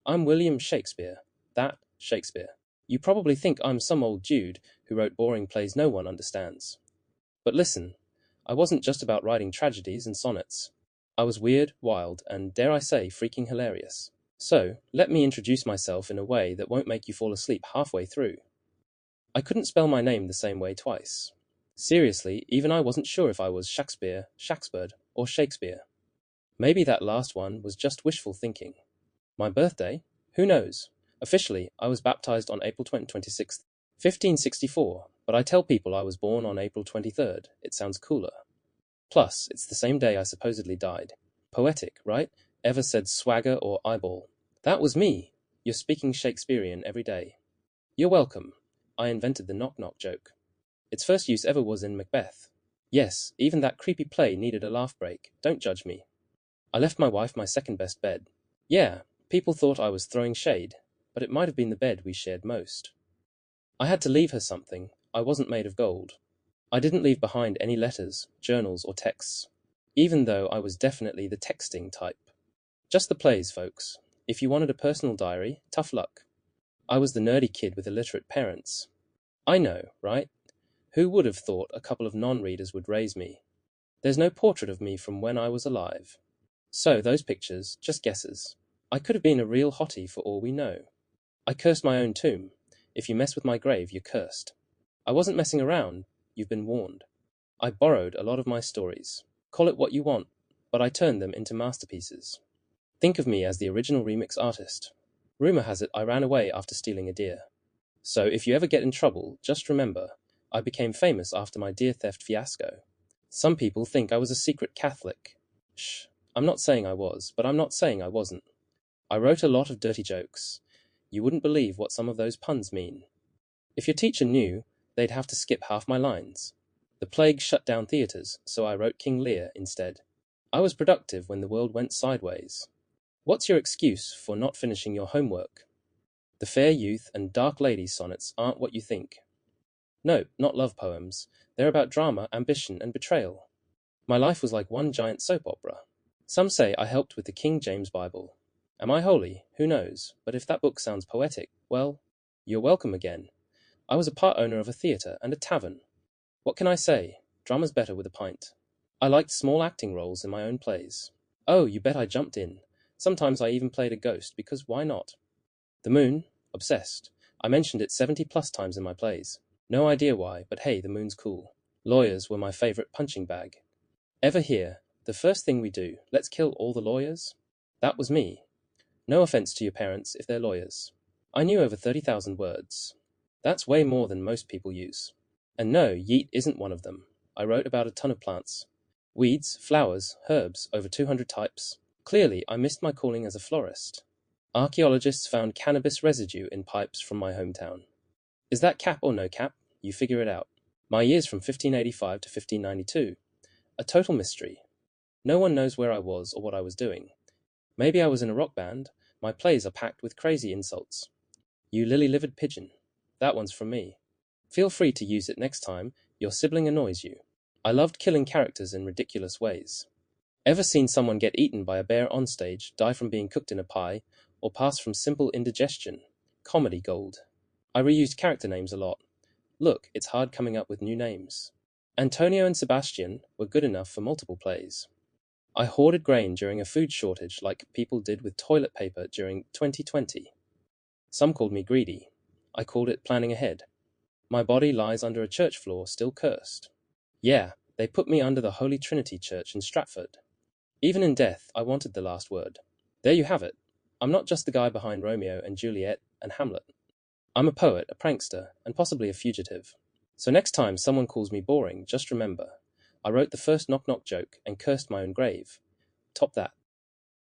I'm William Shakespeare. That Shakespeare. You probably think I'm some old dude who wrote boring plays no one understands. But listen, I wasn't just about writing tragedies and sonnets. I was weird, wild, and dare I say, freaking hilarious. So, let me introduce myself in a way that won't make you fall asleep halfway through. I couldn't spell my name the same way twice. Seriously, even I wasn't sure if I was Shakespeare, Shakespeare, or Shakespeare. Maybe that last one was just wishful thinking. My birthday? Who knows? Officially, I was baptized on April 26th, 1564, but I tell people I was born on April 23rd. It sounds cooler. Plus, it's the same day I supposedly died. Poetic, right? Ever said swagger or eyeball? That was me. You're speaking Shakespearean every day. You're welcome. I invented the knock-knock joke. Its first use ever was in Macbeth. Yes, even that creepy play needed a laugh break. Don't judge me. I left my wife my second best bed. Yeah, people thought I was throwing shade, but it might have been the bed we shared most. I had to leave her something. I wasn't made of gold. I didn't leave behind any letters, journals, or texts, even though I was definitely the texting type. Just the plays, folks. If you wanted a personal diary, tough luck. I was the nerdy kid with illiterate parents. I know, right? Who would have thought a couple of non-readers would raise me? There's no portrait of me from when I was alive. So, those pictures, just guesses. I could have been a real hottie for all we know. I cursed my own tomb. If you mess with my grave, you're cursed. I wasn't messing around. You've been warned. I borrowed a lot of my stories. Call it what you want, but I turned them into masterpieces. Think of me as the original remix artist. Rumor has it I ran away after stealing a deer. So if you ever get in trouble, just remember, I became famous after my deer theft fiasco. Some people think I was a secret Catholic. Shh, I'm not saying I was, but I'm not saying I wasn't. I wrote a lot of dirty jokes. You wouldn't believe what some of those puns mean. If your teacher knew, they'd have to skip half my lines. The plague shut down theatres, so I wrote King Lear instead. I was productive when the world went sideways. What's your excuse for not finishing your homework? The Fair Youth and Dark Ladies sonnets aren't what you think. No, not love poems. They're about drama, ambition, and betrayal. My life was like one giant soap opera. Some say I helped with the King James Bible. Am I holy? Who knows? But if that book sounds poetic, well, you're welcome again. I was a part owner of a theatre and a tavern. What can I say? Drama's better with a pint. I liked small acting roles in my own plays. Oh, you bet I jumped in. Sometimes I even played a ghost, because why not? The moon? Obsessed. I mentioned it 70 plus times in my plays. No idea why, but hey, the moon's cool. Lawyers were my favorite punching bag. Ever hear, the first thing we do, let's kill all the lawyers? That was me. No offense to your parents if they're lawyers. I knew over 30,000 words. That's way more than most people use. And no, yeet isn't one of them. I wrote about a ton of plants. Weeds, flowers, herbs, over 200 types. Clearly, I missed my calling as a florist. Archaeologists found cannabis residue in pipes from my hometown. Is that cap or no cap? You figure it out. My years from 1585 to 1592. A total mystery. No one knows where I was or what I was doing. Maybe I was in a rock band. My plays are packed with crazy insults. You lily-livered pigeon. That one's from me. Feel free to use it next time your sibling annoys you. I loved killing characters in ridiculous ways. Ever seen someone get eaten by a bear on stage, die from being cooked in a pie, or pass from simple indigestion? Comedy gold. I reused character names a lot. Look, it's hard coming up with new names. Antonio and Sebastian were good enough for multiple plays. I hoarded grain during a food shortage like people did with toilet paper during 2020. Some called me greedy. I called it planning ahead. My body lies under a church floor, still cursed. Yeah, they put me under the Holy Trinity Church in Stratford. Even in death, I wanted the last word. There you have it. I'm not just the guy behind Romeo and Juliet and Hamlet. I'm a poet, a prankster, and possibly a fugitive. So next time someone calls me boring, just remember, I wrote the first knock-knock joke and cursed my own grave. Top that.